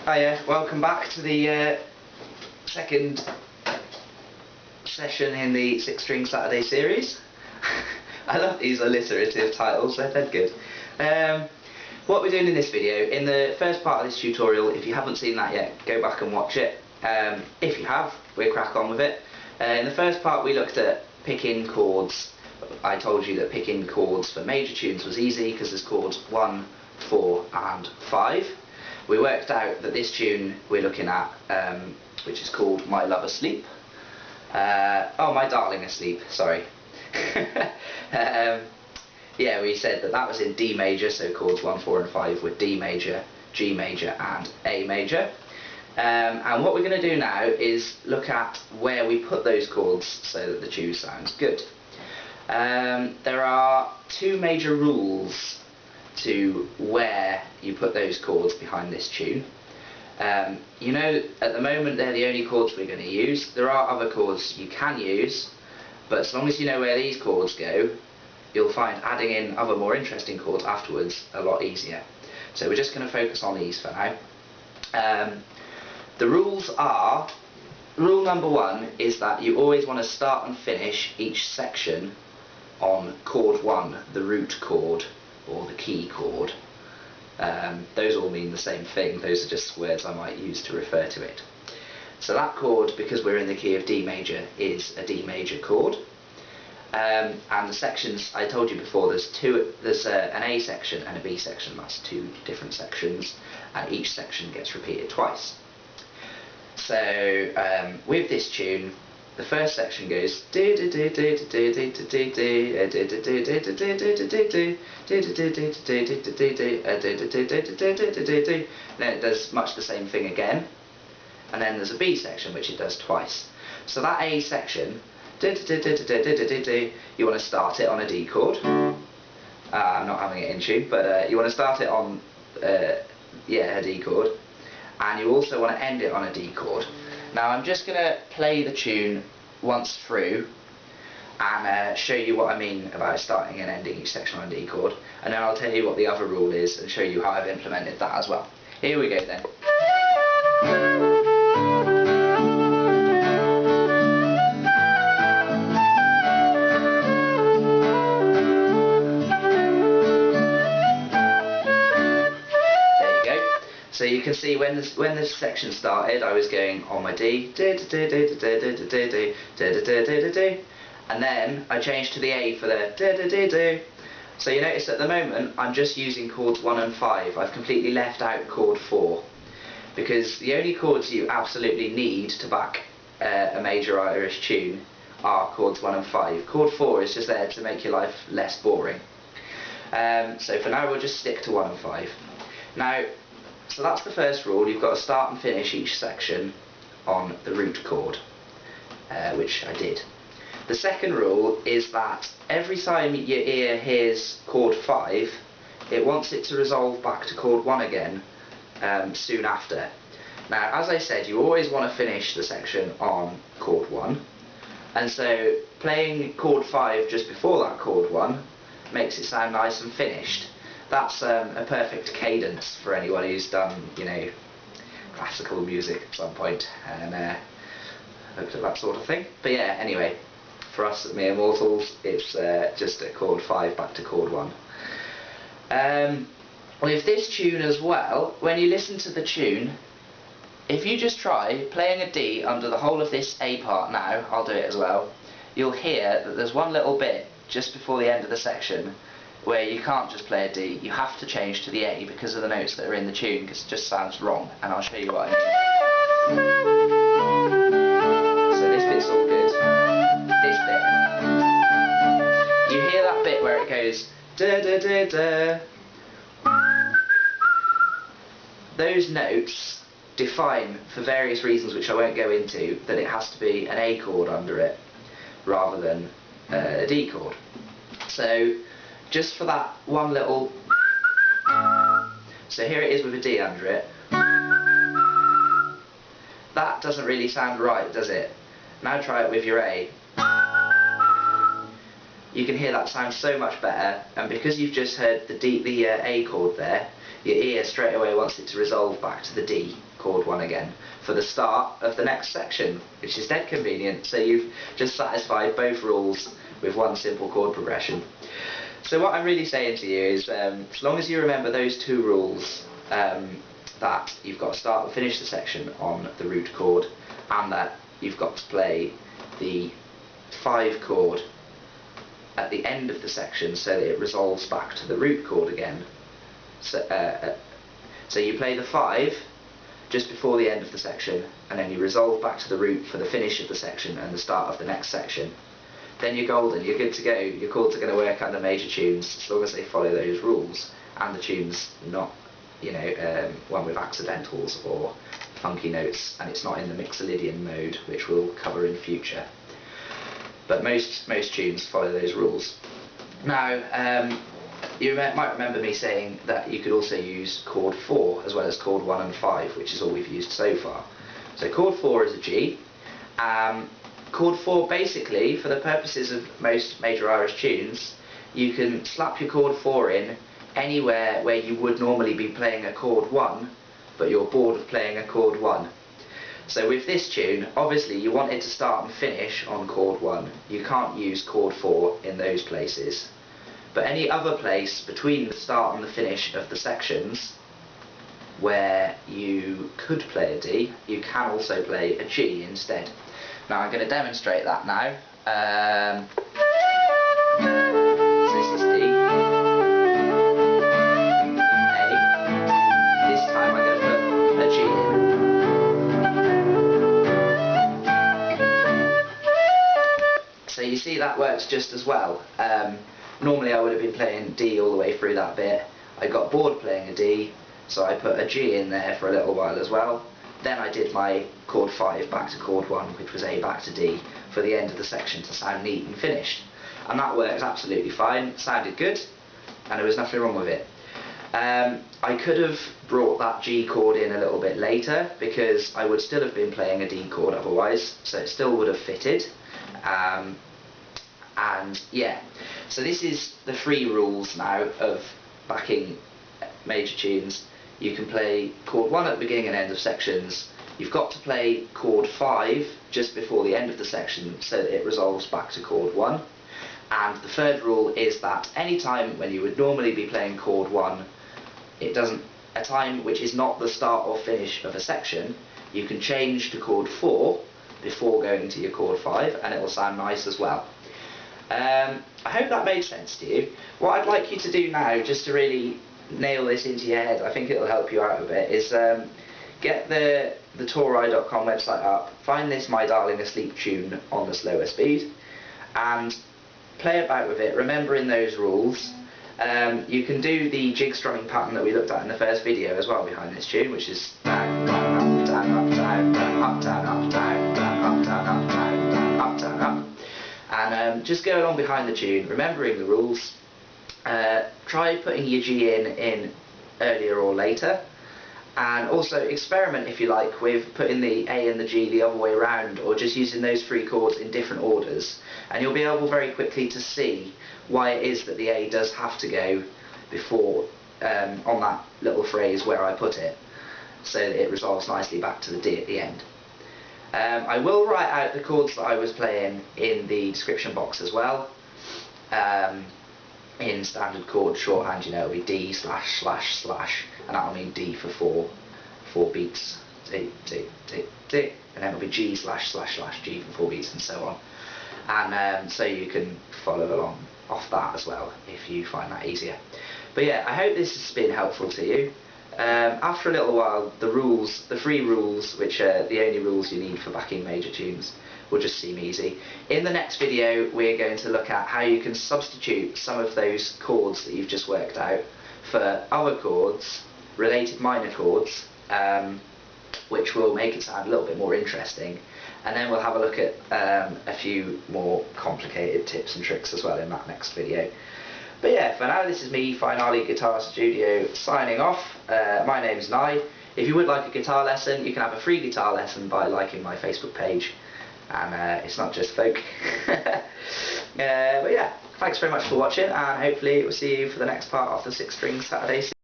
Hiya, welcome back to the second session in the 6 String Saturday series. I love these alliterative titles, they're dead good. What we're doing in this video, in the first part of this tutorial, if you haven't seen that yet, go back and watch it. If you have, we'll crack on with it. In the first part we looked at picking chords. I told you that picking chords for major tunes was easy because there's chords 1, 4 and 5. We worked out that this tune we're looking at, which is called My Love Asleep. Oh, My Darling Asleep, sorry. Yeah, we said that that was in D major, so chords 1, 4 and 5 were D major, G major and A major. And what we're going to do now is look at where we put those chords so that the tune sounds good. There are 2 major rules to where you put those chords behind this tune. You know, at the moment they're the only chords we're going to use. There are other chords you can use, but as long as you know where these chords go, you'll find adding in other more interesting chords afterwards a lot easier. So we're just going to focus on these for now. The rules are, rule number 1 is that you always want to start and finish each section on chord 1, the root chord, or the key chord. Those all mean the same thing, those are just words I might use to refer to it. So that chord, because we're in the key of D major, is a D major chord. And the sections, I told you before, there's an A section and a B section. That's 2 different sections, and each section gets repeated twice. So with this tune, the first section goes, then it does much the same thing again, and then there's a B section which it does twice. So that A section, you want to start it on a D chord. I'm not having it in tune, but you want to start it on a D chord, and you also want to end it on a D chord. Now I'm just going to play the tune once through and show you what I mean about starting and ending each section on a D chord, and then I'll tell you what the other rule is and show you how I've implemented that as well. Here we go then. So you can see when this section started, I was going on my D, and then I changed to the A for the. So you notice at the moment I'm just using chords 1 and 5. I've completely left out chord 4, because the only chords you absolutely need to back a major Irish tune are chords 1 and 5. Chord 4 is just there to make your life less boring. So for now we'll just stick to 1 and 5. Now, so that's the first rule. You've got to start and finish each section on the root chord, which I did. The second rule is that every time your ear hears chord 5, it wants it to resolve back to chord 1 again soon after. Now, as I said, you always want to finish the section on chord 1, and so playing chord 5 just before that chord 1 makes it sound nice and finished. That's a perfect cadence for anyone who's done, you know, classical music at some point and looked at that sort of thing. But yeah, anyway, for us mere mortals, it's just a chord 5 back to chord 1. With this tune as well, when you listen to the tune, if you just try playing a D under the whole of this A part now, I'll do it as well, you'll hear that there's one little bit just before the end of the section where you can't just play a D, you have to change to the A because of the notes that are in the tune, because it just sounds wrong, and I'll show you what I mean. So this bit's all good. This bit. You hear that bit where it goes da da da da. Those notes define, for various reasons which I won't go into, that it has to be an A chord under it rather than a D chord. So just for that one little, so here it is with a D under it. That doesn't really sound right, does it? Now try it with your A. You can hear that sounds so much better, and because you've just heard the A chord there, your ear straight away wants it to resolve back to the D, chord 1 again, for the start of the next section, which is dead convenient. So you've just satisfied both rules with one simple chord progression. So what I'm really saying to you is, as long as you remember those two rules, that you've got to start and finish the section on the root chord, and that you've got to play the 5 chord at the end of the section so that it resolves back to the root chord again. So you play the 5 just before the end of the section, and then you resolve back to the root for the finish of the section and the start of the next section. Then you're golden, you're good to go. Your chords are going to work under major tunes as long as they follow those rules, and the tune's not, you know, one with accidentals or funky notes, and it's not in the Mixolydian mode, which we'll cover in future. But most tunes follow those rules. Now, you might remember me saying that you could also use chord 4 as well as chord 1 and 5, which is all we've used so far. So chord 4 is a G. Chord 4, basically, for the purposes of most major Irish tunes, you can slap your chord 4 in anywhere where you would normally be playing a chord 1, but you're bored of playing a chord 1. So with this tune, obviously you want it to start and finish on chord 1. You can't use chord 4 in those places. But any other place between the start and the finish of the sections where you could play a D, you can also play a G instead. Now I'm going to demonstrate that now. So this is D, A. This time I'm going to put a G in. So you see that works just as well. Normally I would have been playing D all the way through that bit. I got bored playing a D, so I put a G in there for a little while as well. Then I did my chord 5 back to chord 1, which was A back to D, for the end of the section to sound neat and finished. And that worked absolutely fine, it sounded good, and there was nothing wrong with it. I could have brought that G chord in a little bit later, because I would still have been playing a D chord otherwise, so it still would have fitted. And yeah, so this is the 3 rules now of backing major tunes. You can play chord 1 at the beginning and end of sections. You've got to play chord 5 just before the end of the section so that it resolves back to chord 1. And the 3rd rule is that any time when you would normally be playing chord 1, a time which is not the start or finish of a section, you can change to chord 4 before going to your chord 5, and it will sound nice as well. I hope that made sense to you. What I'd like you to do now, just to really nail this into your head, I think it'll help you out a bit, is get the Tori.com website up, find this My Darling Asleep tune on the slower speed, and play about with it, remembering those rules. You can do the jig strumming pattern that we looked at in the first video as well behind this tune, which is down, down, up, down, up, down, down, up, down, up, down, down, up, down, up, down, down, up, down, up. And just go along behind the tune, remembering the rules. Try putting your G in earlier or later, and also experiment, if you like, with putting the A and the G the other way around, or just using those 3 chords in different orders, and you'll be able very quickly to see why it is that the A does have to go before on that little phrase where I put it, so that it resolves nicely back to the D at the end. I will write out the chords that I was playing in the description box as well. In standard chord shorthand, you know, it'll be D slash slash slash, and that'll mean D for 4 beats, D, D, D, D, and then it'll be G slash slash slash G for 4 beats, and so on. And so you can follow along off that as well if you find that easier. But yeah, I hope this has been helpful to you. After a little while, the 3 rules, which are the only rules you need for backing major tunes, will just seem easy. In the next video, we're going to look at how you can substitute some of those chords that you've just worked out for other chords, related minor chords, which will make it sound a little bit more interesting. And then we'll have a look at a few more complicated tips and tricks as well in that next video. But yeah, for now, this is me, Fine Ali Guitar Studio, signing off. My name's Nye. If you would like a guitar lesson, you can have a free guitar lesson by liking my Facebook page. And it's not just folk. But yeah, thanks very much for watching, and hopefully we'll see you for the next part of the 6 String Saturday series.